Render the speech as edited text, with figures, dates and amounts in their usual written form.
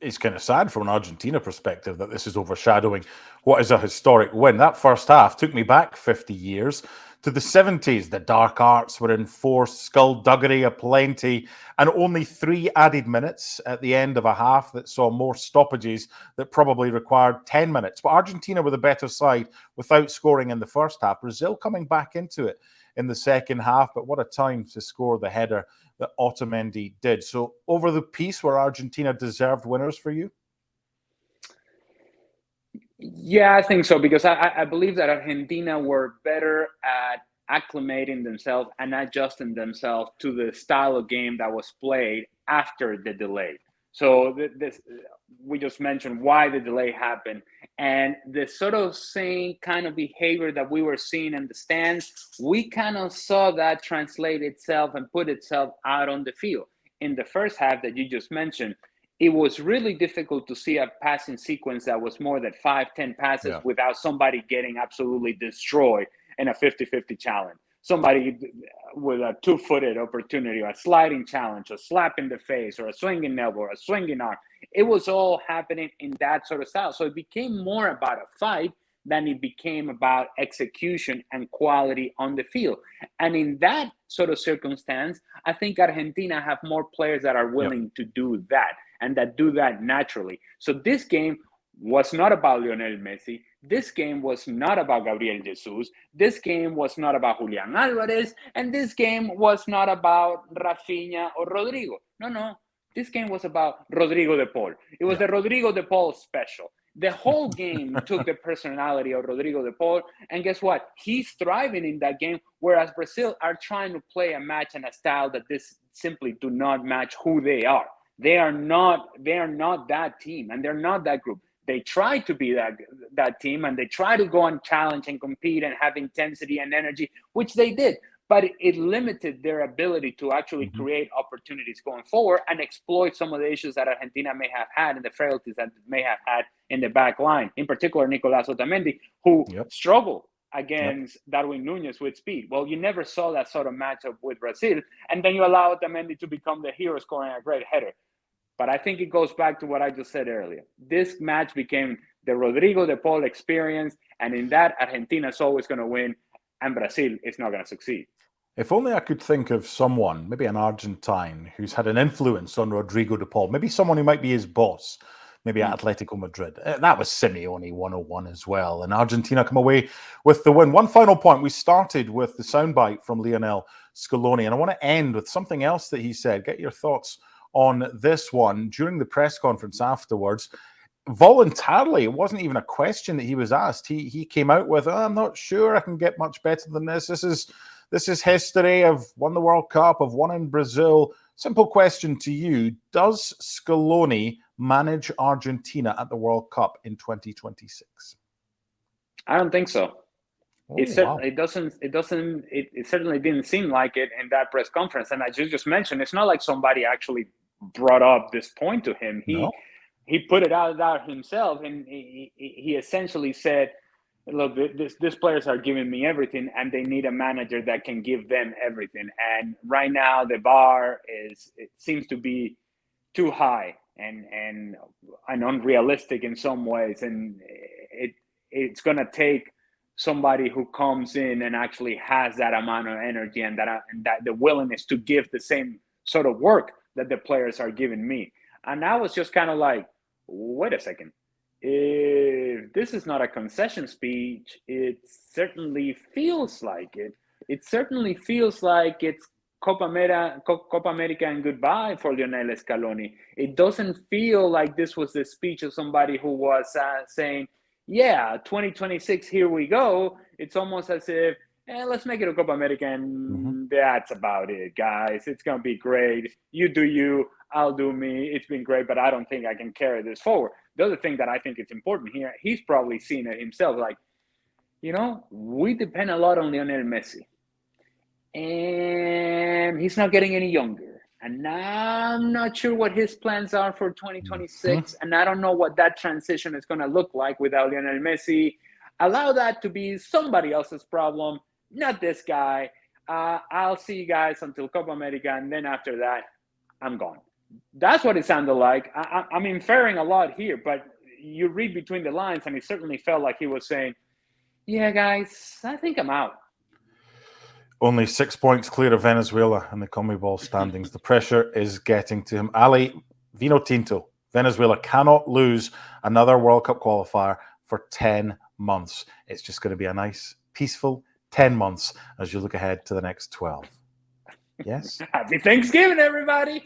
It's kind of sad from an Argentina perspective that this is overshadowing what is a historic win. That first half took me back 50 years to the 70s. The dark arts were in force, skullduggery aplenty, and only 3 added minutes at the end of a half that saw more stoppages that probably required 10 minutes. But Argentina were the better side without scoring in the first half. Brazil coming back into it in the second half, but what a time to score the header that Otamendi did. So over the piece, were Argentina deserved winners for you? Yeah, I think so, because I believe that Argentina were better at acclimating themselves and adjusting themselves to the style of game that was played after the delay. So this we just mentioned why the delay happened, and the sort of same kind of behavior that we were seeing in the stands, we kind of saw that translate itself and put itself out on the field. In the first half that you just mentioned, it was really difficult to see a passing sequence that was more than 5, 10 passes Yeah. without somebody getting absolutely destroyed in a 50-50 challenge. Somebody with a two-footed opportunity, or a sliding challenge, a slap in the face, or a swinging elbow, or a swinging arm. It was all happening in that sort of style. So it became more about a fight than it became about execution and quality on the field. And in that sort of circumstance, I think Argentina have more players that are Yeah. willing to do that and that do that naturally. So this game was not about Lionel Messi. This game was not about Gabriel Jesus. This game was not about Julian Alvarez. And this game was not about Rafinha or Rodrigo. No, no. This game was about Rodrigo de Paul. It was Yeah. the Rodrigo de Paul special. The whole game took the personality of Rodrigo de Paul. And guess what? He's thriving in that game, whereas Brazil are trying to play a match and a style that this simply do not match who they are. They are not that team, and they're not that group. They try to be that team, and they try to go and challenge and compete and have intensity and energy, which they did. But it limited their ability to actually Mhm. create opportunities going forward and exploit some of the issues that Argentina may have had and the frailties that may have had in the back line. In particular, Nicolas Otamendi, who Yep. struggled Yep. against Darwin Nunez with speed. Well, you never saw that sort of matchup with Brazil, and then you allow Otamendi to become the hero scoring a great header. But I think it goes back to what I just said earlier. This match became the Rodrigo de Paul experience, and in that, Argentina is always going to win, and Brazil is not going to succeed. If only I could think of someone, maybe an Argentine, who's had an influence on Rodrigo de Paul, maybe someone who might be his boss, maybe Mm. at Atletico Madrid. That was Simeone 101 as well. And Argentina come away with the win. One final point. We started with the soundbite from Lionel Scaloni, and I want to end with something else that he said. Get your thoughts on this one. During the press conference afterwards, voluntarily, it wasn't even a question that he was asked. He came out with, I'm not sure I can get much better than this. This is history. I've won the World Cup. I've won in Brazil. Simple question to you. Does Scaloni manage Argentina at the World Cup in 2026? I don't think so. Oh, wow. It certainly didn't seem like it in that press conference. And as you just mentioned, it's not like somebody actually brought up this point to him. He No. he put it out himself, and he essentially said, "Look, these players are giving me everything, and they need a manager that can give them everything. And right now, the bar it seems to be too high and unrealistic in some ways, and it's going to take somebody who comes in and actually has that amount of energy and that the willingness to give the same sort of work that the players are giving me." And I was just kind of like, wait a second. If this is not a concession speech, it certainly feels like it. It certainly feels like it's Copa America and goodbye for Lionel Scaloni. It doesn't feel like this was the speech of somebody who was saying, yeah, 2026, here we go. It's almost as if, let's make it a Copa America, Mhm. and that's about it, guys. It's going to be great. You do you, I'll do me. It's been great, but I don't think I can carry this forward. The other thing that I think is important here, he's probably seen it himself, like, we depend a lot on Lionel Messi, and he's not getting any younger. And I'm not sure what his plans are for Mhm. 2026. And I don't know what that transition is going to look like without Lionel Messi. Allow that to be somebody else's problem, not this guy. I'll see you guys until Copa America. And then after that, I'm gone. That's what it sounded like. I'm inferring a lot here, but you read between the lines, and it certainly felt like he was saying, yeah, guys, I think I'm out. Only 6 points clear of Venezuela in the CONMEBOL standings. The pressure is getting to him. Ali, Vino Tinto, Venezuela cannot lose another World Cup qualifier for 10 months. It's just going to be a nice, peaceful 10 months as you look ahead to the next 12. Yes? Happy Thanksgiving, everybody.